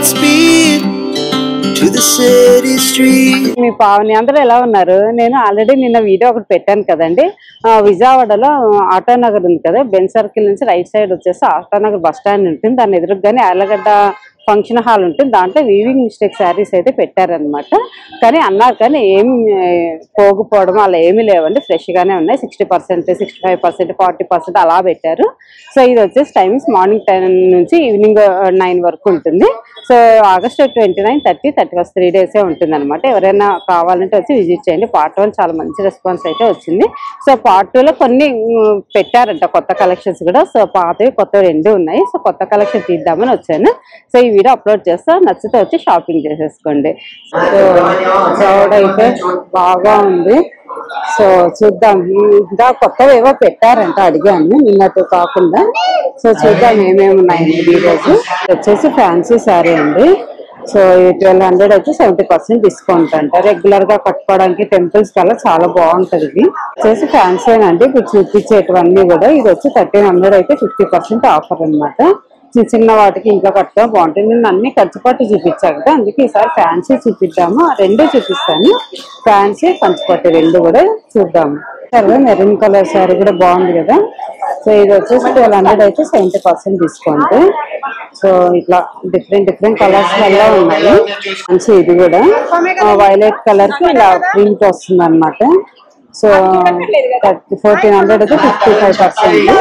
Godspeed to the city street. మీ పావని అందరూ ఎలా ఉన్నారు? నేను ఆల్రెడీ నిన్న వీడియో ఒకటి పెట్టాను కదండి. విజయవాడలో ఆటోనగర్ ఉంది కదా, బెన్ సర్కిల్ నుంచి రైట్ సైడ్ వచ్చేసి ఆటోనగర్ బస్ స్టాండ్ ఉంటుంది. దాని ఎదురుగానే ఆలగడ్డ ఫంక్షన్ హాల్ ఉంటుంది. దాంట్లో వీవింగ్ మిస్టేక్ శారీస్ అయితే పెట్టారనమాట. కానీ అన్నారు కానీ ఏమి పోగుపోవడం అలా ఏమీ లేవండి, ఫ్రెష్గానే ఉన్నాయి. 60%, 65%, 40% అలా పెట్టారు. సో ఇది వచ్చేసి టైమింగ్స్ మార్నింగ్ 10 నుంచి ఈవినింగ్ 9 వరకు ఉంటుంది. సో ఆగస్టు 29, 30, 31 3 డేసే ఉంటుంది అనమాట. ఎవరైనా కావాలంటే వచ్చి విజిట్ చేయండి. పార్ట్ 1 చాలా మంచి రెస్పాన్స్ అయితే వచ్చింది. సో పార్ట్ 2లో కొన్ని పెట్టారంట కొత్త కలెక్షన్స్ కూడా. సో పాతవి కొత్తవి 2 ఉన్నాయి. సో కొత్త కలెక్షన్ తీద్దామని వచ్చాను. సో ఈ వీడియో అప్లోడ్ చేస్తా, నచ్చితే వచ్చి షాపింగ్ చేసేసుకోండి. సో క్రౌడ్ అయితే బాగా ఉంది. సో చూద్దాం, ఇంకా కొత్తవి ఏవో పెట్టారంట, అడిగాను నిన్నట్టు కాకుండా. సో చూద్దాం ఏమేమి ఉన్నాయండి. ఈరోజు వచ్చేసి ఫ్యాన్సీ శారీ అండి. సో 1200 అయితే 70% డిస్కౌంట్ అంట. రెగ్యులర్ గా కట్టుకోవడానికి టెంపుల్స్ కల్లా చాలా బాగుంటది. ఇది వచ్చేసి ఫ్యాన్సీ అండి. ఇప్పుడు చూపించేటివన్నీ కూడా ఇది వచ్చి 1300 అయితే 50% ఆఫర్ అనమాట. చిన్న చిన్న వాటికి ఇంట్లో కట్టుగా బాగుంటుంది. నేను అన్ని కంచిపట్టు చూపించాను కదా, అందుకే ఈసారి ఫ్యాన్సీ చూపిద్దాము. 2 చూపిస్తాను, ఫ్యాన్సీ కంచిపట్టు 2 కూడా చూద్దాము. సరే మెరూన్ కలర్ శారీ కూడా బాగుంది కదా. సో ఇది వచ్చేసి 1200 అయితే 70% డిస్కౌంట్. సో ఇట్లా డిఫరెంట్ కలర్స్ వల్ల ఉన్నాయి. మంచి ఇది కూడా వైలెట్ కలర్ కి ఇలా ప్రింట్ వస్తుంది అనమాట. సో 1400 అయితే 55%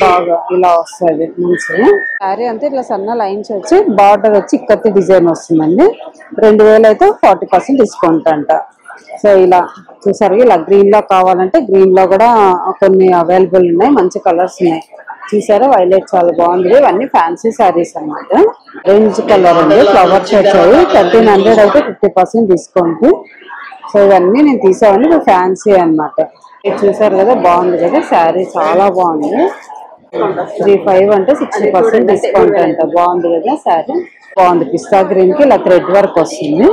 బాగా ఇలా వస్తుంది. మంచి శారీ అంతా ఇట్లా సన్న లైన్స్ వచ్చి బార్డర్ వచ్చి ఇక్కత్తి డిజైన్ వస్తుందండి. 2000 అయితే 40% డిస్కౌంట్ అంట. సో ఇలా చూసారు, ఇలా గ్రీన్ లో కావాలంటే గ్రీన్ లో కూడా కొన్ని అవైలబుల్ ఉన్నాయి. మంచి కలర్స్ ఉన్నాయి చూసారా. వైలెట్ చాలా బాగుంది. ఇవన్నీ ఫ్యాన్సీ శారీస్ అనమాట. ఆరెంజ్ కలర్ అండి, ఫ్లవర్ షేడ్స్ అవి 1300 అయితే 50% డిస్కౌంట్. సో ఇవన్నీ నేను తీసామని ఫ్యాన్సీ అనమాట. చూసారు కదా, బాగుంది కదా శారీ, చాలా బాగుంది. 35 అంటే 60% డిస్కౌంట్ అంట. బాగుంది కదా శారీ, బాగుంది. పిస్తా గ్రీన్ కి ఇలా థ్రెడ్ వర్క్ వస్తుంది.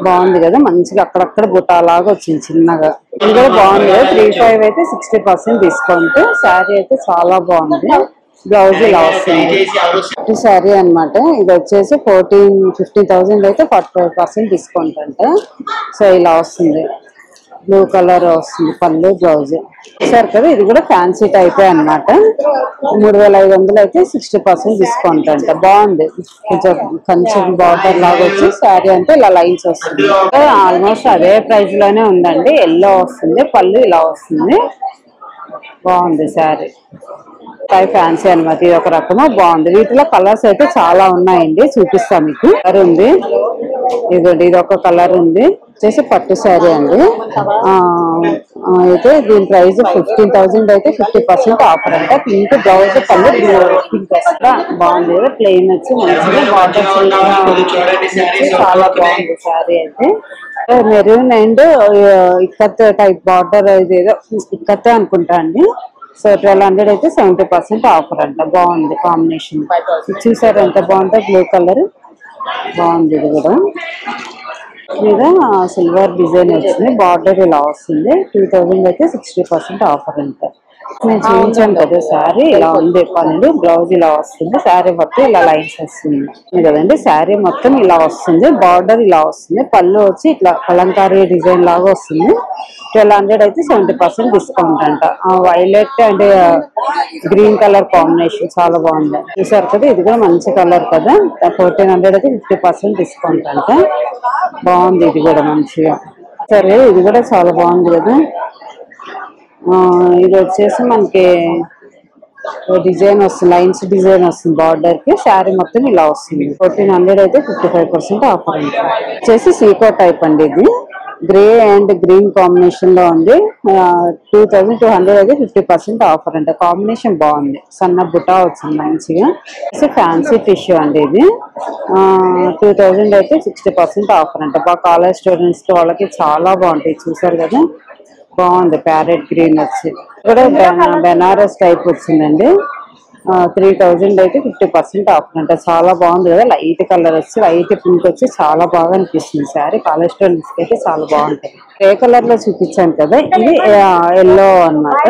బాగుంది కదా, మంచిగా అక్కడక్కడ బుటాలాగా వచ్చింది చిన్నగా. ఇది కూడా బాగుంది కదా. 35 అయితే 60% డిస్కౌంట్. శారీ అయితే చాలా బాగుంది. బ్లౌజ్ ఇలా వస్తుంది శారీ అనమాట. ఇది వచ్చేసి 15,000 అయితే 45% డిస్కౌంట్ అంట. సో ఇలా వస్తుంది, బ్లూ కలర్ వస్తుంది పళ్ళు, బ్లౌజ్. చూసారు కదా, ఇది కూడా ఫ్యాన్సీ టైపే అనమాట. 3500 అయితే 60% డిస్కౌంట్ అంట. బాగుంది, కొంచెం కంచి బార్డర్ లాగా వచ్చి శారీ అంటే ఇలా లైన్స్ వస్తుంది. ఆల్మోస్ట్ అదే ప్రైస్ లోనే ఉందండి. ఎల్లో వస్తుంది, పళ్ళు ఇలా వస్తుంది. బాగుంది శారీ, ఫ్యాన్సీ అనమాట. ఇది ఒక రకము బాగుంది. వీటిలో కలర్స్ అయితే చాలా ఉన్నాయండి, చూపిస్తాను మీకు. కలర్ ఉంది ఇదండి, ఇది ఒక కలర్ ఉంది. వచ్చేసి పట్టు శారీ అండి. అయితే దీని ప్రైస్ 15,000 అయితే 50% ఆఫర్ అంట. పింక్ బ్లౌజ్, పళ్ళు పింక్ వస్తా బాగుంది కదా. ప్లెయిన్ వచ్చి మంచిగా బార్డర్ చాలా బాగుంది శారీ అయితే. Maroon and ikat type border, ఇది ఏదో ఇక్కతే అనుకుంటా అండి. సో 1200 అయితే 70% ఆఫర్ అంట. బాగుంది కాంబినేషన్. చూసారు ఎంత బాగుందో, బ్లూ కలర్ బాగుంది. ఇది కూడా మీద సిల్వర్ డిజైన్ వచ్చింది, బార్డర్ ఇలా వస్తుంది. 2000 అయితే 60% ఆఫర్ అంట. నేను చూపించాను కదా శారీ, ఇలా ఉంది. పళ్ళు, బ్లౌజ్ ఇలా వస్తుంది. శారీ మొత్తం ఇలా లైన్స్ వస్తుంది కదండి. శారీ మొత్తం ఇలా వస్తుంది, బార్డర్ ఇలా వస్తుంది. పళ్ళు వచ్చి ఇట్లా కలంకారీ డిజైన్ లాగా వస్తుంది. 1200 అయితే 70% డిస్కౌంట్ అంట. Violet and green colour combination చాలా బాగుంది. చూసారు కదా, ఇది కూడా మంచి కలర్ కదా. 1400 అయితే 50% డిస్కౌంట్ అంట. బాగుంది, ఇది కూడా మంచిగా. సరే ఇది కూడా చాలా బాగుంది కదా. ఇది వచ్చేసి మనకి డిజైన్ వస్తుంది, లైన్స్ డిజైన్ వస్తుంది బార్డర్ కి. శారీ మొత్తం ఇలా వస్తుంది. 1400 అయితే 55% ఆఫర్ అంట. వచ్చేసి సీకో టైప్ అండి. ఇది గ్రే అండ్ గ్రీన్ కాంబినేషన్ లో ఉంది. 2200 అయితే 50% ఆఫర్ అంట. కాంబినేషన్ బాగుంది, సన్న బుటా వచ్చింది మంచిగా. ఫ్యాన్సీ టిష్యూ అండి. ఇది 2000 అయితే 60% ఆఫర్ అంట. బాగా కాలేజ్ స్టూడెంట్స్ వాళ్ళకి చాలా బాగుంటాయి. చూసారు కదా, బాగుంది. ప్యారెట్ గ్రీన్ వచ్చి కూడా బెనారస్ టైప్ వచ్చిందండి. 3000 అయితే 50% ఆఫర్ అంట. చాలా బాగుంది కదా. లైట్ కలర్ వచ్చి, లైట్ పింక్ వచ్చి చాలా బాగా అనిపిస్తుంది శారీ. కాలేజ్ స్టూడెంట్స్ అయితే చాలా బాగుంటాయి. ఏ కలర్ లో చూపించాను కదా, ఇది ఎల్లో అన్నమాట,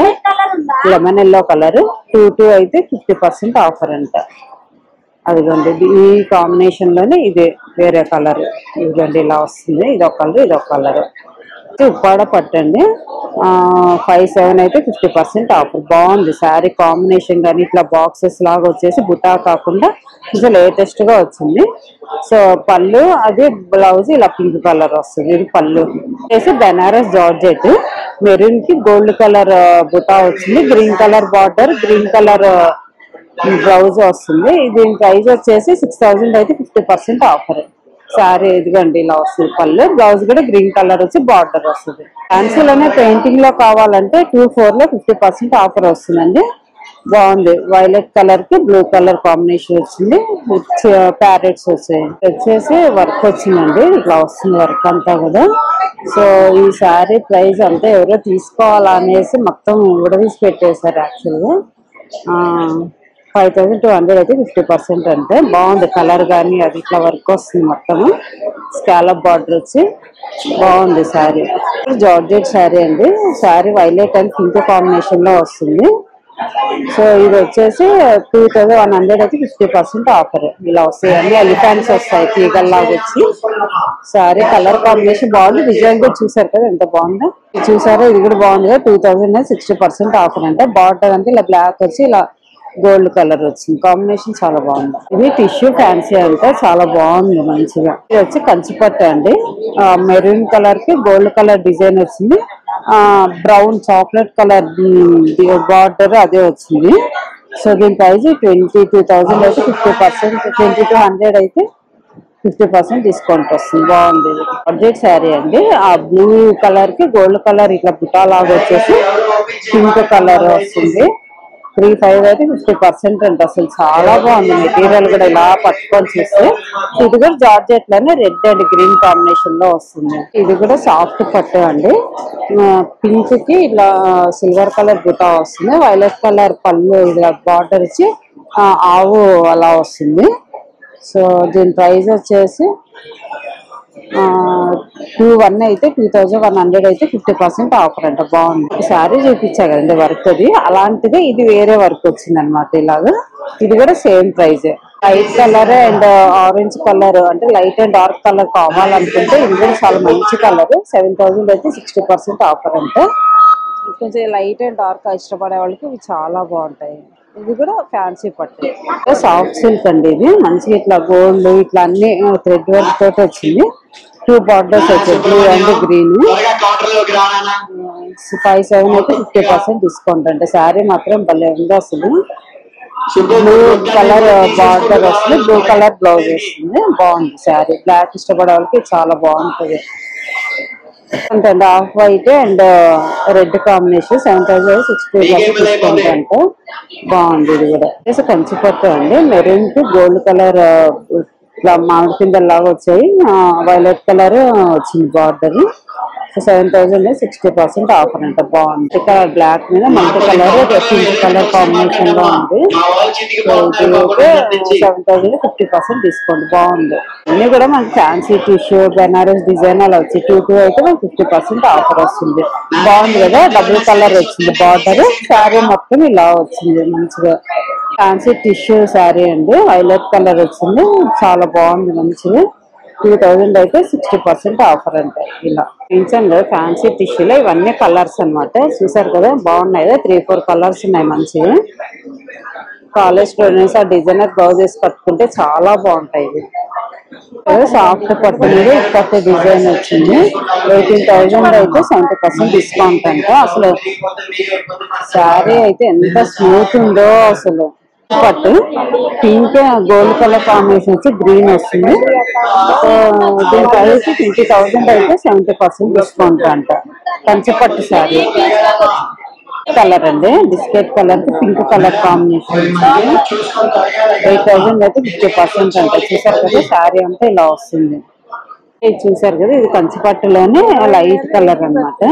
లెమన్ ఎల్లో కలర్. 22 అయితే 50% ఆఫర్ అంట. అదిగోండి ఈ కాంబినేషన్ లోనే ఇది వేరే కలర్. ఇదిగోండి ఇలా వస్తుంది. ఇది ఒక కలర్, ఇది ఒక కలర్. ఉప్పాడ పట్టండి. 5/7 అయితే 50% ఆఫర్. బాగుంది శారీ కాంబినేషన్ కానీ ఇట్లా బాక్సెస్ లాగా వచ్చేసి బుటా కాకుండా కొంచెం లేటెస్ట్ గా వచ్చింది. సో పళ్ళు అది బ్లౌజ్ ఇలా పింక్ కలర్ వస్తుంది. ఇది పళ్ళు వచ్చేసి బెనారస్ జార్జెట్, మెరూన్ కి గోల్డ్ కలర్ బుటా వచ్చింది. Green colour border, green colour blouse వస్తుంది. దీని ప్రైస్ వచ్చేసి 6000 అయితే 50% ఆఫర్. సారీ ఇదిగండి ఇలా వస్తుంది. పళ్ళు బ్లౌజ్ కూడా గ్రీన్ కలర్ వచ్చి బార్డర్ వస్తుంది. ఫ్యాన్సీలోనే పెయింటింగ్ లో కావాలంటే 2/4 లో 50% ఆఫర్ వస్తుందండి. బాగుంది. వైలెట్ కలర్ కి బ్లూ కలర్ కాంబినేషన్ వచ్చింది. ప్యారెట్స్ వచ్చేసి వర్క్ వచ్చిందండి. ఇట్లా వస్తుంది వర్క్ అంతా కూడా. సో ఈ శారీ ప్రైస్ అంటే ఎవరో తీసుకోవాలనేసి మొత్తం విడదీసి పెట్టేశారు. యాక్చువల్గా 5200 అయితే 50% అంటే బాగుంది. కలర్ కానీ అది ఇట్లా వర్క్ వస్తుంది. మొత్తము స్కాలప్ బార్డర్ వచ్చి బాగుంది శారీ. జార్జెట్ శారీ అండి. Sari violet and pink combination లో వస్తుంది. సో ఇది వచ్చేసి 2100 అయితే 50% ఆఫర్. ఇలా వస్తాయి అన్ని ఎలిఫెంట్స్ వస్తాయి తీగల్లాగా వచ్చి. శారీ కలర్ కాంబినేషన్ బాగుంది. డిజైన్ కూడా చూసారు కదా ఎంత బాగుందో. చూసారా ఇది కూడా బాగుంది కదా. 2000 60% ఆఫర్ అంటే బార్డర్ అంటే ఇలా బ్లాక్ వచ్చి ఇలా గోల్డ్ కలర్ వచ్చింది. కాంబినేషన్ చాలా బాగుంది. ఇది టిష్యూ ఫ్యాన్సీ అంటే చాలా బాగుంది మంచిగా. ఇది వచ్చి కంచిపట్టు అండి. మెరూన్ కలర్ కి గోల్డ్ కలర్ డిజైన్ వచ్చింది. బ్రౌన్ చాక్లెట్ కలర్ బార్డర్ అదే వచ్చింది. సో దీని ప్రైస్ 22,000 అయితే 50%, 2200 అయితే 50% డిస్కౌంట్ వస్తుంది. బాగుంది. బడ్జెట్ శారీ అండి. ఆ బ్లూ కలర్ కి గోల్డ్ కలర్ ఇట్లా బుటా లాగా వచ్చేసి పింక్ కలర్ వస్తుంది. 3/5 అయితే 50% అంటే అసలు చాలా బాగుంది. మెటీరియల్ కూడా ఇలా పట్టుకొని చూస్తే ఇది కూడా జార్జెట్ లోనే రెడ్ అండ్ గ్రీన్ కాంబినేషన్ లో వస్తుంది. ఇది కూడా సాఫ్ట్ పట్టు అండి. పింక్ కి ఇలా సిల్వర్ కలర్ బుటా వస్తుంది. వైలెట్ కలర్ పళ్ళు ఇలా బార్డర్ ఇచ్చి ఆవు అలా వస్తుంది. సో దీని ప్రైస్ వచ్చేసి 2100 అయితే 2100 అయితే 50% ఆఫర్ అంట. బాగుంది. శారీ చూపించా కదండి వర్క్ అది అలాంటిది. ఇది వేరే వర్క్ వచ్చింది అనమాట ఇలాగా. ఇది కూడా same price. Light colour and orange colour అంటే లైట్ అండ్ డార్క్ కలర్ కావాలనుకుంటే ఇది కూడా చాలా మంచి కలర్. 7000 అయితే 60% ఆఫర్ అంట. కొంచెం లైట్ అండ్ డార్క్ ఇష్టపడే వాళ్ళకి ఇవి చాలా బాగుంటాయి. ఇది కూడా ఫ్యాన్సీ పట్టు. సాఫ్ట్ సిల్క్ అండి. ఇది మంచిగా ఇట్లా గోల్డ్ ఇట్లా అన్ని థ్రెడ్ వర్క్ తోటి వచ్చింది. 2 బార్డర్స్ వచ్చాయి బ్లూ అండ్ గ్రీన్. 5/7 అయితే 50% డిస్కౌంట్ అంటే. శారీ మాత్రం భలే ఉంది అసలు. బ్లూ కలర్ బార్డర్ వస్తుంది. బ్లూ కలర్ బ్లౌజ్ వస్తుంది. బాగుంది శారీ. బ్లాక్ ఇష్టపడే వాళ్ళకి చాలా బాగుంటుంది. అంతే off white and red combination 7060 discount అంటే. బాగుంది. ఇది కూడా కంచిపట్టు అండి. మెరూన్ కి గోల్డ్ కలర్ ఇట్లా మామిడి పిందెల్లాగా వచ్చాయి. వైలెట్ కలర్ వచ్చింది బార్డర్. 7000 60% ఆఫర్ అంట. బాగుంది. కలర్ బ్లాక్ మీద multi colour pink colour combination లో ఉంది. 7000 50% డిస్కౌంట్. బాగుంది. అన్ని కూడా మనకి ఫ్యాన్సీ టిష్యూ బెనారస్ డిజైన్ అలా వచ్చి 2 అయితే మనకి 50% ఆఫర్ వస్తుంది. బాగుంది కదా. డబుల్ కలర్ వచ్చింది బార్డర్. శారీ మొత్తం ఇలా వచ్చింది మంచిగా. ఫ్యాన్సీ టిష్యూ శారీ అండి. వైలెట్ కలర్ వచ్చింది. చాలా బాగుంది మంచిగా. 2000 అయితే 60% ఆఫర్ అంటే. ఇలా పెంచండి ఫ్యాన్సీ టిష్యూలో ఇవన్నీ కలర్స్ అనమాట. చూసారు కదా బాగున్నాయి కదా. 3-4 కలర్స్ ఉన్నాయి మంచిగా. కాలేజ్ స్టూడెంట్స్ ఆ డిజైనర్ బ్లౌజెస్ కట్టుకుంటే చాలా బాగుంటాయి. సాఫ్ట్ పట్టు మీద ఇప్పటి డిజైన్ వచ్చింది. 18,000 అయితే 70% డిస్కౌంట్ అంట. అసలు శారీ అయితే ఎంత స్మూత్ ఉందో అసలు. పట్టు పింక్ గోల్డ్ కలర్ కాంబినేషన్ వచ్చి గ్రీన్ వస్తుంది. సో దీని ప్రైస్ 20,000 అయితే 70% డిస్కౌంట్ అంట. కంచిపట్టు శారీ కలర్ అండి. బిస్కెట్ కలర్ కి పింక్ కలర్ కాంబినేషన్ 8,000 అయితే 50% అంట. చూసారు కదా శారీ అంతా ఇలా వస్తుంది. ఇది చూసారు కదా ఇది కంచిపట్టులోనే లైట్ కలర్ అన్నమాట.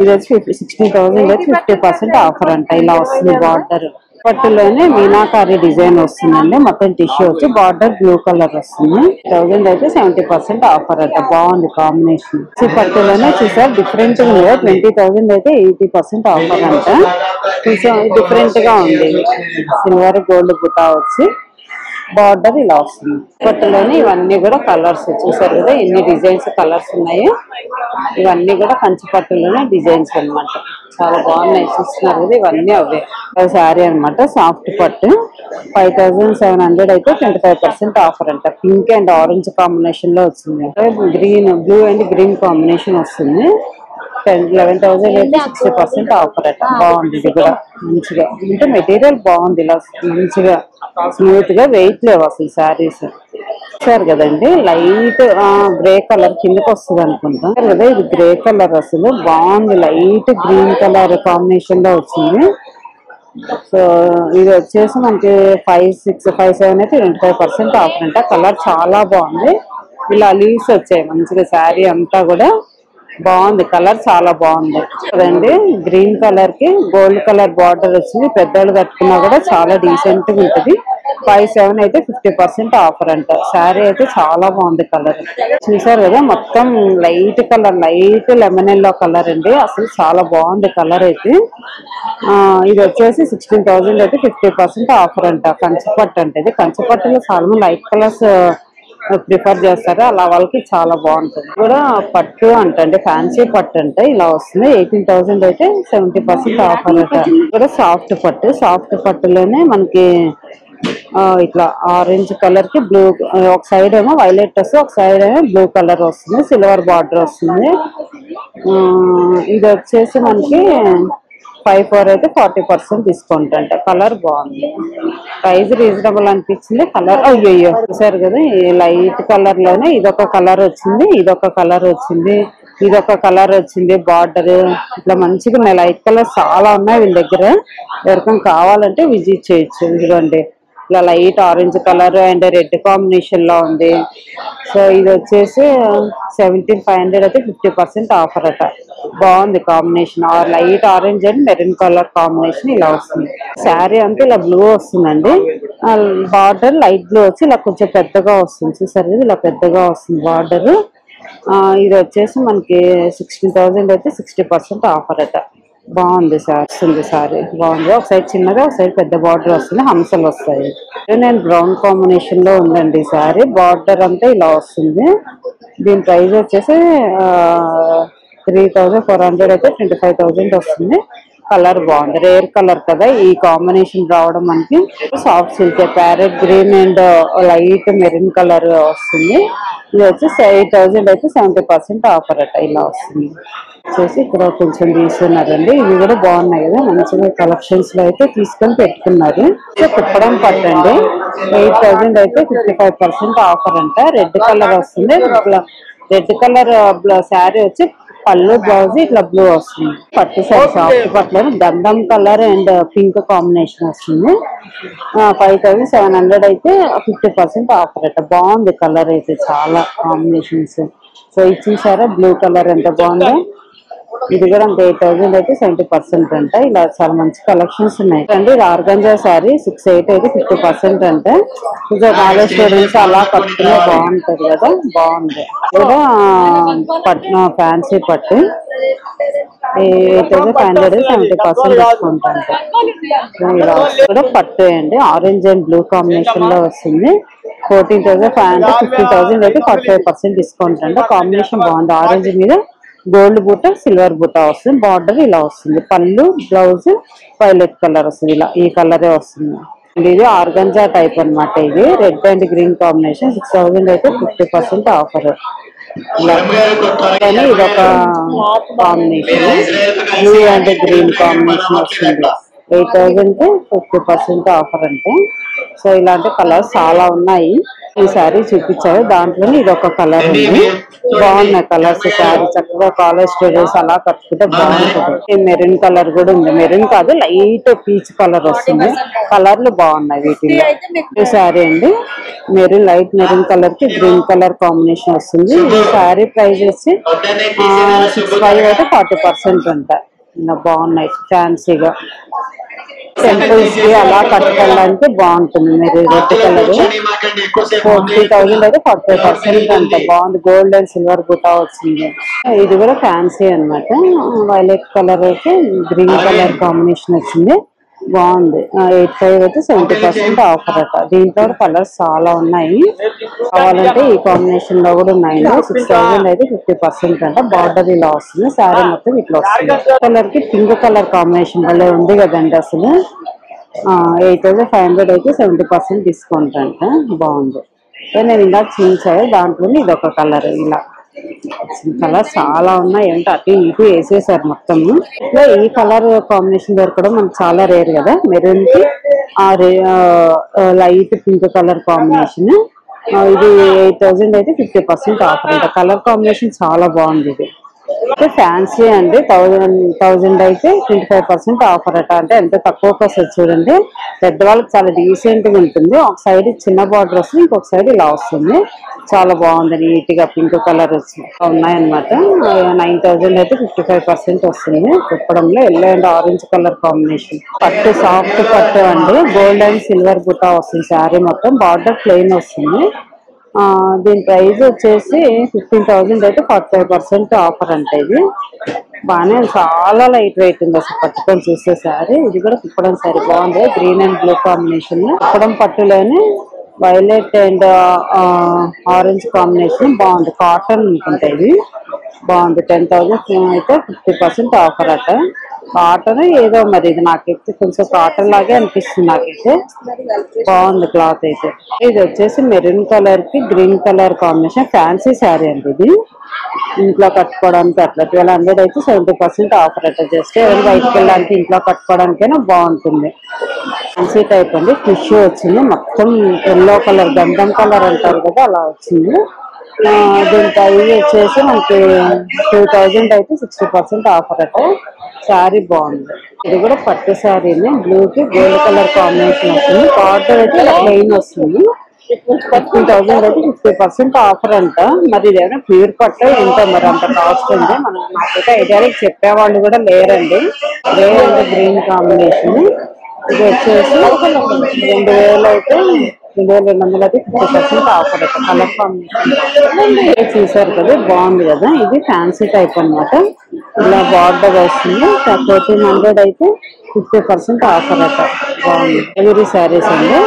ఇది వచ్చి 60,000 అయితే 50% ఆఫర్ అంట. ఇలా వస్తుంది బార్డర్. పట్టులోనే మీనాకారి డిజైన్ వస్తుందండి. మొత్తం టిష్యూ వచ్చి బార్డర్ బ్లూ కలర్ వస్తుంది. 1000 అయితే 70% ఆఫర్ అంట. బాగుంది కాంబినేషన్. పట్టులోనే చూసారు డిఫరెంట్ ఉంది. 20,000 అయితే 80% ఆఫర్ అంట. కొంచెం డిఫరెంట్ గా ఉంది. సిల్వర్ గోల్డ్ బుటా వచ్చి బార్డర్ ఇలా వస్తుంది. పట్టులోనే ఇవన్నీ కూడా కలర్స్ చూసారు కదా ఎన్ని డిజైన్స్ కలర్స్ ఉన్నాయి. ఇవన్నీ కూడా కంచి పట్టులోనే డిజైన్స్ అన్నమాట. చాలా బాగున్నాయి చూస్తున్నారు కదా ఇవన్నీ అవే శారీ అన్నమాట. సాఫ్ట్ పట్టు 5700 అయితే 25% ఆఫర్ అంట. పింక్ అండ్ ఆరెంజ్ కాంబినేషన్ లో వచ్చింది. Green blue and green combination వస్తుంది. 11,000 అయితే 60% ఆఫర్ అట. బాగుంది ఇది కూడా మంచిగా. అంటే మెటీరియల్ బాగుంది ఇలా మంచిగా స్మూత్ గా వెయిట్ లేవు అసలు శారీస్. చూసారు కదండి లైట్ గ్రే కలర్ కిందకి వస్తుంది అనుకుంటా కదా. ఇది గ్రే కలర్ అసలు బాగుంది. లైట్ గ్రీన్ కలర్ కాంబినేషన్ లో వచ్చింది. సో ఇది వచ్చేసి మనకి 5,657 అయితే 25% ఆఫర్ అంట. కలర్ చాలా బాగుంది. ఇలా లీవ్స్ వచ్చాయి మంచిగా. శారీ అంతా కూడా బాగుంది. కలర్ చాలా బాగుంది కదండి. గ్రీన్ కలర్ కి గోల్డ్ కలర్ బార్డర్ వచ్చింది. పెద్దవాళ్ళు కట్టుకున్నా కూడా చాలా డీసెంట్ గా ఉంటుంది. 57 అయితే 50% ఆఫర్ అంట. శారీ అయితే చాలా బాగుంది. కలర్ చూసారు కదా మొత్తం light colour, light lemon yellow colour అండి. అసలు చాలా బాగుంది కలర్ అయితే. ఇది వచ్చేసి 16,000 అయితే 50% ఆఫర్ అంట. కంచిపట్టు అంటే ఇది కంచిపట్టులో చాలా మంది లైట్ కలర్స్ ప్రిఫర్ చేస్తారు. అలా వాళ్ళకి చాలా బాగుంటుంది. కూడా పట్టు అంటే ఫ్యాన్సీ పట్టు అంటే ఇలా వస్తుంది. 18,000 అయితే 70% ఆఫర్ అంట. కూడా సాఫ్ట్ పట్టు. సాఫ్ట్ పట్టులోనే మనకి ఇట్లా ఆరెంజ్ కలర్ కి బ్లూ, ఒక సైడ్ ఏమో వైలెట్ వస్తుంది, ఒక సైడ్ ఏమో బ్లూ కలర్ వస్తుంది. సిల్వర్ బార్డర్ వస్తుంది. ఇది వచ్చేసి మనకి 54 అయితే 40% డిస్కౌంట్ అంట. కలర్ బాగుంది. ప్రైస్ రీజనబుల్ అనిపించింది. కలర్ అయ్యో చూసారు కదా ఈ లైట్ కలర్ లోనే ఇదొక కలర్ వచ్చింది, ఇదొక కలర్ వచ్చింది, ఇదొక కలర్ వచ్చింది. బార్డర్ ఇట్లా మంచిగా ఉన్నాయి. లైట్ కలర్ చాలా ఉన్నాయి వీళ్ళ దగ్గర. ఎవరికైనా కావాలంటే విజిట్ చేయొచ్చు. ఇదిగోండి ఇలా light orange colour and red combination లో ఉంది. సో ఇది వచ్చేసి 17,500 అయితే 50% ఆఫర్ అట. బాగుంది combination. Light orange and maroon colour combination ఇలా వస్తుంది. శారీ అంతా ఇలా బ్లూ వస్తుందండి. బార్డర్ లైట్ బ్లూ వచ్చి ఇలా కొంచెం పెద్దగా వస్తుంది. చూసారు ఇలా పెద్దగా వస్తుంది బార్డర్. ఇది వచ్చేసి మనకి 16,000 అయితే 60% ఆఫర్ అట. బాగుంది సార్. వస్తుంది సారీ బాగుంది. ఒక సైడ్ చిన్నగా, ఒక సైడ్ పెద్ద బార్డర్ వస్తుంది. హంసలు వస్తాయి. నేను బ్రౌన్ కాంబినేషన్ లో ఉందండి సారీ. బార్డర్ అంతా ఇలా వస్తుంది. దీని ప్రైస్ వచ్చేసి 3,400 అయితే 25,000 వస్తుంది. కలర్ బాగుంది. రేర్ కలర్ కదా ఈ కాంబినేషన్ రావడం. మనకి soft silk parrot green and light maroon colour వస్తుంది. ఇది వచ్చి 8,000 అయితే 70% ఆఫర్ అట. ఇలా వస్తుంది. వచ్చేసి ఇక్కడ కొంచెం తీసుకున్నారండి. ఇవి కూడా బాగున్నాయి కదా మంచిగా. కలెక్షన్స్ లో అయితే తీసుకొని పెట్టుకున్నారు. కుప్పడం పట్టండి 8,000 అయితే 55% ఆఫర్ అంట. రెడ్ కలర్ వస్తుంది. రెడ్ కలర్ శారీ వచ్చి పళ్ళు బ్లౌజ్ ఇట్లా బ్లూ వస్తుంది. పట్టు శారీ సాఫ్ట్ పట్టులో గంధం కలర్ అండ్ పింక్ కాంబినేషన్ వస్తుంది. 5,700 అయితే 50% ఆఫర్ అట. బాగుంది కలర్ అయితే చాలా కాంబినేషన్స్. సో ఇది చూసారా బ్లూ కలర్ ఎంత బాగుందో. ఇది కూడా అంత 8,000 అయితే 70% అంట. ఇలా చాలా మంచి కలెక్షన్స్ ఉన్నాయి అండి. ఇది ఆర్గంజా శారీ 6,800 అయితే 50% అంట. ఇంకా కాలేజ్ స్టూడెంట్స్ అలా కట్టుకునే బాగుంటది కదా. బాగుంది కూడా. పట్టు ఫ్యాన్సీ పట్టు 8,500 70% డిస్కౌంట్ అంట. ఇలా కూడా పట్టు అండి. ఆరెంజ్ అండ్ బ్లూ కాంబినేషన్ లో వస్తుంది. 14,500 50,000 అయితే 45% డిస్కౌంట్ అంట. కాంబినేషన్ బాగుంది. ఆరెంజ్ మీద గోల్డ్ బూట సిల్వర్ బూట వస్తుంది. బార్డర్ ఇలా వస్తుంది. పళ్ళు బ్లౌజ్ వైలెట్ కలర్ వస్తుంది. ఇలా ఈ కలరే వస్తుంది. ఇది ఆర్గంజా టైప్ అనమాట. ఇది రెడ్ అండ్ గ్రీన్ కాంబినేషన్ 6,000 అయితే 50% ఆఫర్. ఇదొక combination blue and green combination వస్తుంది. 8,000 కి 50% ఆఫర్ అంటే. సో ఇలాంటి కలర్స్ చాలా ఉన్నాయి. ఈ శారీ చూపించారు. దాంట్లోనే ఇదొక కలర్ ఉంది. బాగున్నాయి కలర్స్. శారీ చక్కగా కాలేజ్ స్టూడెంట్స్ అలా కట్టుకుంటే బాగుంటుంది. మెరూన్ కలర్ కూడా ఉంది. మెరూన్ కాదు లైట్ పీచ్ కలర్ వస్తుంది. కలర్లు బాగున్నాయి వీటిలో. ఈ శారీ అండి మెరూన్ లైట్ మెరూన్ కలర్ కి గ్రీన్ కలర్ కాంబినేషన్ వస్తుంది. ఈ శారీ ప్రైస్ వచ్చి 65 అయితే 40% ఉంటాయి. ఇలా బాగున్నాయి ఫ్యాన్సీగా. టెంపుల్స్ కి అలా కట్టుకోవడానికి బాగుంటుంది. మీరు రెడ్ కలర్ 40,000 అయితే 45% అంట. బాగుంది. గోల్డ్ అండ్ సిల్వర్ బూటా వచ్చింది. ఇది కూడా ఫ్యాన్సీ అనమాట. వైలెట్ కలర్ అయితే గ్రీన్ కలర్ కాంబినేషన్ వచ్చింది. బాగుంది. 85 అయితే 70% ఆఫర్ అట. దీంట్లో కలర్స్ చాలా ఉన్నాయి, కావాలంటే ఈ కాంబినేషన్ లో కూడా ఉన్నాయి. 6000 అయితే 50% అంట. బార్డర్ ఇలా వస్తుంది, శారీ మొత్తం ఇట్లా వస్తుంది. కలర్ కి పింక్ కలర్ కాంబినేషన్ వల్ల ఉంది కదండి అసలు. 8500 అయితే 70% డిస్కౌంట్ అంట. బాగుంది. నేను ఇందాక చూసాను, దాంట్లోనే ఇది ఒక కలర్. ఇలా కలర్ చాలా ఉన్నాయి, ఏంటో అటు ఇటు వేసేసారు మొత్తము. ఇట్లా ఈ కలర్ కాంబినేషన్ దొరకడం మనకు చాలా రేర్ కదా. మెరూన్ కి లైట్ పింక్ కలర్ కాంబినేషన్. ఇది 8000 అయితే 50% ఆఫర్ అంట. కలర్ కాంబినేషన్ చాలా బాగుంది. ఇది ఫ్యాన్సీ అండి. 1000 అయితే 25% ఆఫర్ అట. అంటే ఎంత తక్కువకి వస్తుంది చూడండి. పెద్దవాళ్ళకి చాలా డీసెంట్ గా ఉంటుంది. ఒక సైడ్ చిన్న బార్డర్ వస్తుంది, ఇంకొక సైడ్ ఇలా వస్తుంది. చాలా బాగుంది, నీట్ గా పింక్ కలర్ ఉన్నాయన్నమాట. 9000 అయితే 55% వస్తుంది. కుప్పడంలో yellow and orange colour combination. పట్టు సాఫ్ట్ పట్టు అండి. గోల్డ్ అండ్ సిల్వర్ బుట్ట వస్తుంది. శారీ మొత్తం బార్డర్ ప్లెయిన్ వస్తుంది. దీని ప్రైస్ వచ్చేసి 15,000 అయితే 45% ఆఫర్ అంటే. ఇది బాగానే చాలా లైట్ వెయిట్ ఉంది అసలు. పట్టుకొని చూసే సారీ. ఇది కూడా కుప్పడం సారీ బాగుంది. Green and blue combination. Kuppadam పట్టులోనే వైలెట్ అండ్ ఆరెంజ్ కాంబినేషన్ బాగుంది. కాటన్ అనుకుంటా ఇది. బాగుంది. 10,000 అయితే 50% ఆఫర్ అట. కాటన్ ఏదో మరి, ఇది నాకైతే కొంచెం కాటన్ లాగే అనిపిస్తుంది నాకైతే. బాగుంది క్లాత్ అయితే. ఇది వచ్చేసి మెరూన్ కలర్ కి green colour combination fancy sari అండి. ఇది ఇంట్లో కట్టుకోవడానికి అట్లా 1200 అయితే 70% ఆఫర్ అట. జస్ట్ ఎవరు బయటకు వెళ్ళడానికి ఇంట్లో కట్టుకోవడానికైనా బాగుంటుంది. ఫ్యాన్సీ టైప్ అండి. టిష్యూ వచ్చింది మొత్తం ఎల్లో కలర్, గంధం కలర్ అంటారు కదా, అలా వచ్చింది. దీని ప్రైస్ వచ్చేసి మనకి 2000 అయితే 60% ఆఫర్ అట. శారీ బాగుంది. ఇది కూడా పట్టు శారీని, బ్లూ కి గోల్డ్ కలర్ కాంబినేషన్ వస్తుంది. బార్డర్ అయితే ఇలా ప్లెయిన్ వస్తుంది. 15,000 అయితే 50% ఆఫర్ అంట. మరి ఇదేమైనా ప్యూర్ పట్టు ఏంటో మరి అంత కాస్ట్ ఉంది. మనం నాకైతే ఐడియా చెప్పేవాళ్ళు కూడా లేరండి. Grey and green combination. ఇది వచ్చేసి 2000 అయితే 2200 అయితే 50% ఆఫర్ అట. కలర్ కాంబినేషన్ చూసారు కదా, బాగుంది కదా. ఇది ఫ్యాన్సీ టైప్ అన్నమాట. ఇలా బార్డర్ వస్తుంది. 1400 అయితే 50% ఆఫర్ అట. బాగుంది. ఎవరీ శారీస్ అండి.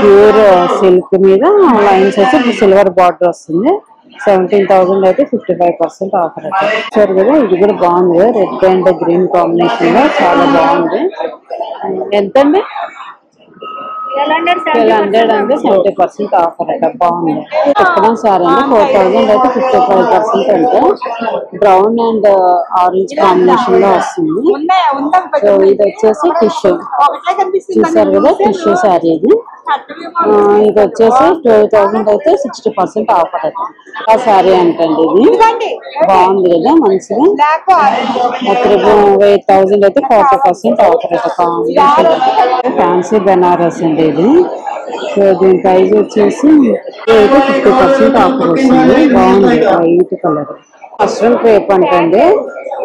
ప్యూర్ సిల్క్ మీద లైన్స్ వచ్చి సిల్వర్ బార్డర్ వస్తుంది. 17,000 అయితే 55% ఆఫర్ అట. చూసారు కదా, ఇది కూడా బాగుంది. రెడ్ అండ్ గ్రీన్ కాంబినేషన్ లో చాలా బాగుంది. ఎంతండి? 1200 అంటే 70% ఆఫర్ అట. బాగుంది. చెప్పడం సార్ అండి. 4000 అయితే 55% అంటే. బ్రౌన్ అండ్ ఆరెంజ్ కాంబినేషన్ లో వస్తుంది. సో ఇది వచ్చేసి టిష్యూ. చూసారు కదా, టిష్యూ శారీ ఇది. ఇది వచ్చేసి 12,000 అయితే 60% ఆఫర్ అట. ఆ శారీ అంటండి. ఇది బాగుంది కదా, మంచిగా. 8,000 అయితే 40% ఆఫర్ అట. ఫ్యాన్సీ బెనారస్ అండి ఇది. సో దీని ప్రైస్ వచ్చేసి 50% ఆఫర్ వస్తుంది. బాగుంది. వైట్ కలర్ మస్టర్డ్ క్రేప్ అంటండి.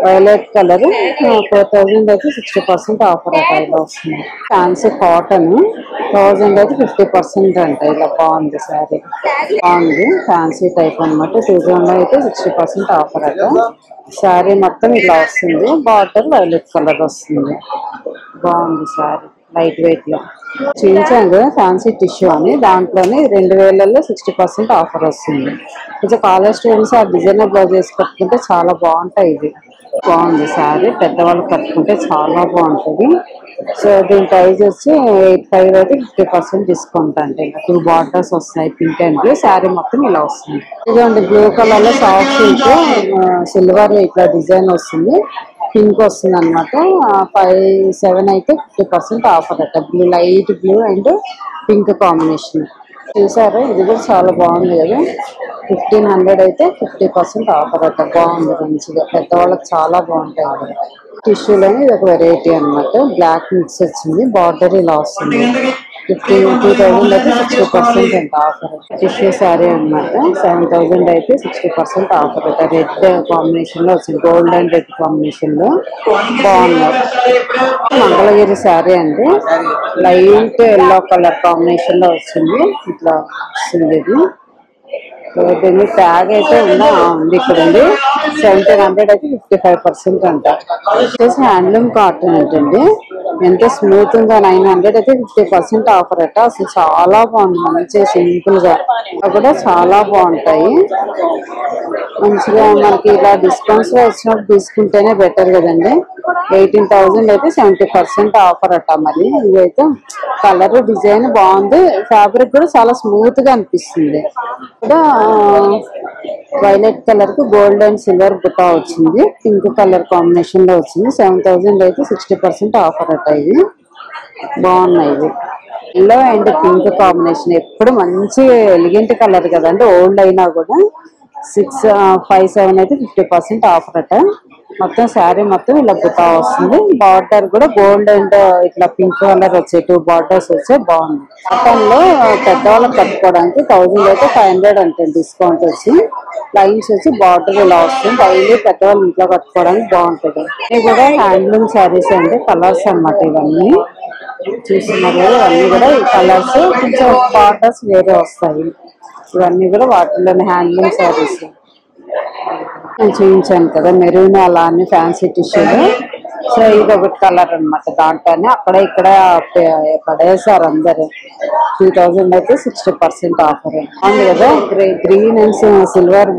వైలెట్ కలర్ 4,000 అయితే 60% ఆఫర్ అట. ఇలా వస్తుంది. ఫ్యాన్సీ కాటన్ 1000 అయితే 50% అంట. ఇలా బాగుంది శారీ. బాగుంది. ఫ్యాన్సీ టైప్ అనమాట. 2000 అయితే 60% ఆఫర్ అట. శారీ మొత్తం ఇలా వస్తుంది. బార్డర్ వైలెట్ కలర్ వస్తుంది. బాగుంది శారీ, లైట్ వెయిట్ లో. చూపించాను కదా ఫ్యాన్సీ టిష్యూ అని. దాంట్లోనే 2000లో 60% ఆఫర్ వస్తుంది. కొంచెం కాలేజ్ స్టూడెంట్స్ ఆ డిజైనర్ బ్లౌజెస్ కట్టుకుంటే చాలా బాగుంటాయి. ఇది బాగుంది శారీ. పెద్దవాళ్ళు కట్టుకుంటే చాలా బాగుంటుంది. సో దీని ప్రైస్ వచ్చి 85 అయితే 50% డిస్కౌంట్ అంటే. ఇంకా 2 బార్డర్స్ వస్తాయి, పింక్ అండ్ బ్లూ. శారీ మొత్తం ఇలా వస్తుంది. ఇదిగోండి బ్లూ కలర్ లో సాఫ్ట్ సిల్క్ సిల్వర్ ఇట్లా డిజైన్ వస్తుంది. పింక్ వస్తుంది అనమాట. 7 అయితే 50% ఆఫర్ అట. Blue, light blue and pink combination. చూసారా, ఇది కూడా చాలా బాగుంది కదా. 1500 అయితే 50% ఆఫర్ అట. బాగుంది, మంచిగా. పెద్దవాళ్ళకి చాలా బాగుంటాయి. టిష్యూలోనే ఇది ఒక వెరైటీ అనమాట. బ్లాక్ మిక్స్ వచ్చింది. బార్డర్ ఇలా వస్తుంది. 2,000 అయితే 60% అంట ఆఫర్. టిష్యూ శారీ అనమాట. 7,000 అయితే 60% ఆఫర్ అట. రెడ్ కాంబినేషన్ లో వచ్చింది. గోల్డ్ అండ్ రెడ్ కాంబినేషన్ లో బాగుంది. మంగళగిరి శారీ అండి. లైట్ ఎల్లో కలర్ కాంబినేషన్ లో వచ్చింది. ఇట్లా వస్తుంది. ఇది దీన్ని ట్యాగ్ అయితే ఉంది. ఇక్కడ ఉంది. 1700 అయితే 55% అంట. వచ్చేసి హ్యాండ్లూమ్ కాటన్ అంటండి. ఎంత స్మూత్ ఉందో 900 అయితే 50% ఆఫర్ అట. అసలు చాలా బాగుంది, మంచిగా సింపుల్ గా కూడా చాలా బాగుంటాయి. మంచిగా మనకి ఇలా డిస్కౌంట్స్ లో వచ్చినప్పుడు తీసుకుంటేనే బెటర్ కదండి. 18,000 అయితే 70% ఆఫర్ అట. మరి ఇదైతే కలర్ డిజైన్ బాగుంది, ఫ్యాబ్రిక్ కూడా చాలా స్మూత్ గా అనిపిస్తుంది. కూడా వైలెట్ కలర్ కు గోల్డ్ అండ్ సిల్వర్ బుటా వచ్చింది, పింక్ కలర్ కాంబినేషన్ లో వచ్చింది. 7,000 అయితే 60% ఆఫర్ అట. ఇది బాగున్నాయి. ఇవి ఎల్లో అండ్ పింక్ కాంబినేషన్ ఎప్పుడు మంచి ఎలిగెంట్ కలర్ కదండి. ఓల్డ్ అయినా కూడా 657 అయితే 50% ఆఫర్ అట. మొత్తం శారీ మొత్తం ఇలా బుటా వస్తుంది. బార్డర్ కూడా గోల్డ్ అండ్ ఇట్లా పింక్ కలర్ వచ్చాయి, 2 బార్డర్స్ వచ్చాయి. బాగుంది. కాటన్ లో పెద్దవాళ్ళకి కట్టుకోవడానికి 1000 అయితే 500 అంటే డిస్కౌంట్ వచ్చి లైన్స్ వచ్చి బార్డర్ ఇలా వస్తుంది. డైలీ పెద్దవాళ్ళు ఇంట్లో కట్టుకోవడానికి బాగుంటుంది. ఇవి కూడా హ్యాండ్లూమ్ శారీస్ అండి, కలర్స్ అన్నమాట. ఇవన్నీ చూస్తున్నారు కదా, ఇవన్నీ కూడా ఈ కలర్స్ కొంచెం బార్డర్స్ వేరే వస్తాయి. ఇవన్నీ కూడా వాటిలోని హ్యాండ్లూమ్ శారీస్ నేను చూపించాను కదా, మెరూన్ అలా అన్ని ఫ్యాన్సీ టిష్యూలు. సో ఇది ఒకటి కలర్ అనమాట. దాంట్లోనే అక్కడ ఇక్కడ పడేసారు అందరు. 2000 అయితే 60% ఆఫర్ ఉంది కదా. గ్రీన్ అండ్ సిల్వర్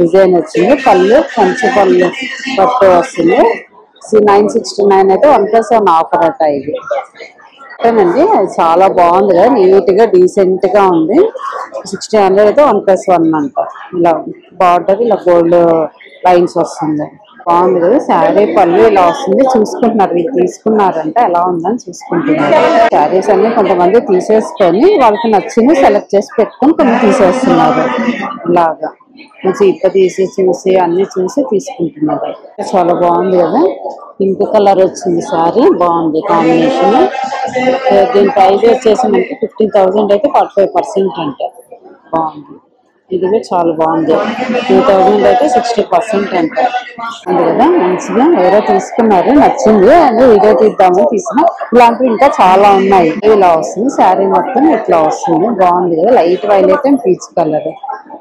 డిజైన్ వచ్చింది. పళ్ళు కంచి పళ్ళు పట్టు వస్తుంది. 969 అయితే 1+1 ఆఫర్ అట. ఇది అండి చాలా బాగుంది కదా, నీట్ గా డీసెంట్ గా ఉంది. 1600 అయితే 1+1 అంట. ఇలా బార్డర్ ఇలా గోల్డ్ లైన్స్ వస్తుంది. బాగుంది కదా శారీ. పళ్ళు ఇలా వస్తుంది. చూసుకుంటున్నారు, ఇది తీసుకున్నారంటే ఎలా ఉందని చూసుకుంటున్నారు. శారీస్ అన్ని కొంతమంది తీసేసుకొని వాళ్ళకి నచ్చింది సెలెక్ట్ చేసి పెట్టుకొని కొన్ని తీసేస్తున్నారు. ఇలాగా మంచి ఇప్ప తీసి చూసి అన్ని చూసి తీసుకుంటున్నారు. చాలా బాగుంది కదా, పింక్ కలర్ వచ్చింది శారీ. బాగుంది కాంబినేషన్. దీని ప్రైస్ వచ్చేసి మనకి 15,000 అయితే 45% అంటే బాగుంది. ఇది కూడా చాలా బాగుంది. 2000 అయితే 60% అంటే ఉంది కదా. మంచిగా ఎవరో తీసుకున్నారు, నచ్చింది అండ్ వీడియో తీద్దామని తీసిన. ఇలాంటివి ఇంకా చాలా ఉన్నాయి. ఇలా వస్తుంది శారీ మొత్తం ఇట్లా వస్తుంది. బాగుంది కదా, light violet and peach colour.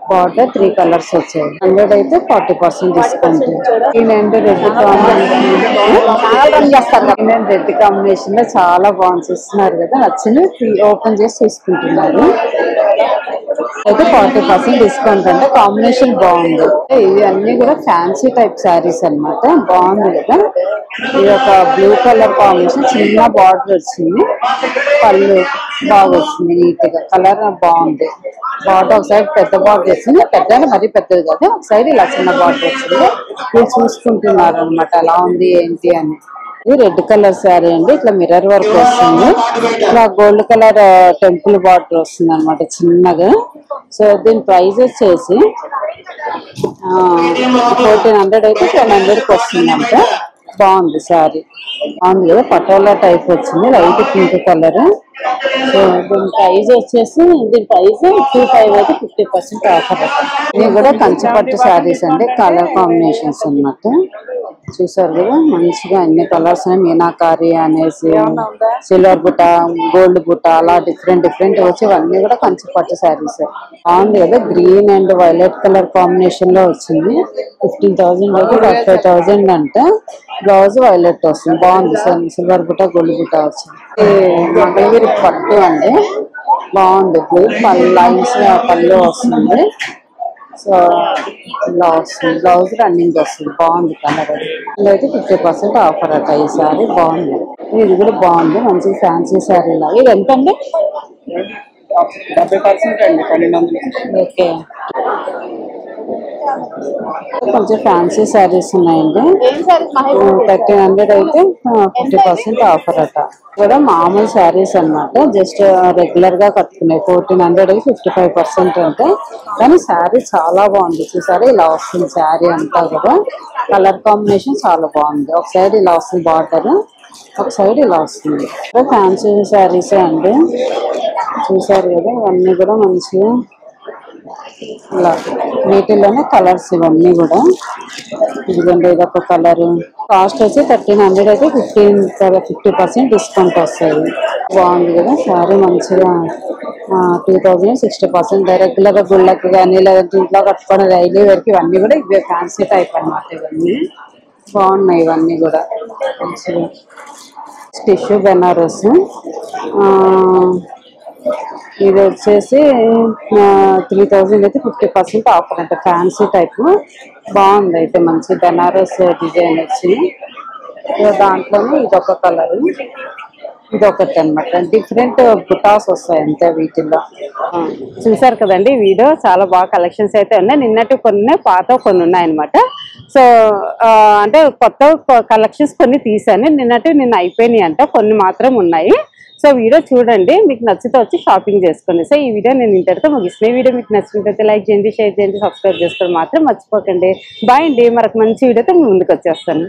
Border 3 colours వచ్చాయి. 100 అయితే 40% డిస్కౌంట్. రెడ్ కాంబినేషన్ లో చాలా బాగుంది. చూస్తున్నారు కదా, నచ్చింది ఓపెన్ చేసి తీసుకుంటున్నారు. అయితే 40% డిస్కౌంట్ అంటే కాంబినేషన్ బాగుంది. ఇవి అన్ని కూడా ఫ్యాన్సీ టైప్ శారీస్ అన్నమాట. బాగుంది కదా. ఇది ఒక బ్లూ కలర్ కాంబినేషన్, చిన్న బార్డర్ వచ్చింది. పళ్ళు బాగా వచ్చింది నీట్ గా, కలర్ బాగుంది. బార్డర్ ఒక సైడ్ పెద్ద బార్డర్ వచ్చింది, పెద్ద మరీ పెద్దది కదా, ఒక సైడ్ ఇలా చిన్న బార్డర్ వచ్చింది. మీరు చూసుకుంటున్నారు అనమాట ఎలా ఉంది ఏంటి అని. ఇది రెడ్ కలర్ శారీ అండి. ఇట్లా మిర్రర్ వర్క్ వస్తుంది. ఇట్లా గోల్డ్ కలర్ టెంపుల్ బార్డర్ వస్తుంది అనమాట చిన్నగా. సో దీని ప్రైస్ వచ్చేసి 1400 అయితే 1000కి వస్తుంది అంటే. బాగుంది శారీ. బాగుంది కదా, పటోలా టైప్ వచ్చింది, లైట్ పింక్ కలర్. సో దీని ప్రైస్ వచ్చేసి 25 అయితే 50% ఆఫర్. ఇవి కూడా కంచిపట్టు శారీస్ అండి, కలర్ కాంబినేషన్స్ అన్నమాట. చూసారు కదా, మంచిగా అన్ని కలర్స్ మీనాకారి అనేసి, సిల్వర్ బుట్ట, గోల్డ్ బుట్ట, అలా డిఫరెంట్ వచ్చి ఇవన్నీ కూడా కంచిపట్టు శారీస్. బాగుంది కదా, green and violet colour combination లో వచ్చింది. 15,000 అయితే 35,000 అంటే. బ్లౌజ్ వైలెట్ వస్తుంది. బాగుంది, సిల్వర్ బుట్ట గోల్డ్ బుట్ట వచ్చింది. మంగళగిరి పట్టు అండి. బాగుంది, బ్లూ లైన్స్ పళ్ళు వస్తుంది. సో ఇలా వస్తుంది. బ్లౌజ్ రన్నింగ్ వస్తుంది. బాగుంది కలర్. అయితే 50% ఆఫర్ అట. ఈ సారీ బాగుంది. ఇది కూడా బాగుంది, మంచి ఫ్యాన్సీ శారీ లాగా. ఇది ఎంత అండి? 70% అండి, 1200. ఓకే, కొంచెం ఫ్యాన్సీ శారీస్ ఉన్నాయండి. 1300 అయితే 50% ఆఫర్ అట. కూడా మామూలు శారీస్ అన్నమాట, జస్ట్ రెగ్యులర్ గా కట్టుకున్నాయి. 1400 అయితే 55% అంటే. కానీ శారీ చాలా బాగుంది. చూసారా, ఇలా వస్తుంది శారీ అంతా కూడా. కలర్ కాంబినేషన్ చాలా బాగుంది. ఒక సైడ్ ఇలా వస్తుంది బార్డర్, ఒక సైడ్ ఇలా వస్తుంది. ఫ్యాన్సీ శారీసే అండి. చూసారు కదా, ఇవన్నీ కూడా మంచిగా ఇలా వీటిల్లోనే కలర్స్ ఇవన్నీ కూడా. ఇదిగోండి, ఇదొక కలర్. కాస్ట్ వచ్చి 1300 అయితే 50% డిస్కౌంట్ వస్తుంది. బాగుంది కదా శారీ, మంచిగా 2000 60%. రెగ్యులర్ గా గుళ్ళకి కానీ లేదంటే ఇంట్లో కట్టుకోవడం డైలీ వేర్కి ఇవన్నీ కూడా ఇవే ఫ్యాన్సీ టైప్ అన్నమాట. ఇవన్నీ బాగున్నాయి, ఇవన్నీ కూడా మంచిగా. టిష్యూ బెనారస్ ఇది వచ్చేసి 3000 అయితే 50% ఆఫర్ అంటే ఫ్యాన్సీ టైప్ బాగుంది. అయితే మంచి బెనారస్ డిజైన్ వచ్చి దాంట్లోనే ఇదొక కలర్ ఇదొకటి అనమాట. డిఫరెంట్ బుటాస్ వస్తాయి అంతే వీటిల్లో. చూసారు కదండి వీడియో, చాలా బాగా కలెక్షన్స్ అయితే ఉన్నాయి. నిన్నటి కొన్ని పాత కొన్ని ఉన్నాయి అనమాట. సో అంటే కొత్త కలెక్షన్స్ కొన్ని తీసాను, నిన్న అయిపోయినాయి అంట, కొన్ని మాత్రం ఉన్నాయి. సో వీడియో చూడండి, మీకు నచ్చితే వచ్చి షాపింగ్ చేసుకోండి. సో ఈ వీడియో నేను ఇంతటితో ముగిసిన. ఈ వీడియో మీకు నచ్చినట్లయితే లైక్ చేయండి, షేర్ చేయండి, సబ్స్క్రైబ్ చేసుకోవడం మాత్రం మర్చిపోకండి. బాయ్ అండి, మరొక మంచి వీడియోతో ముందుకు వచ్చేస్తాను.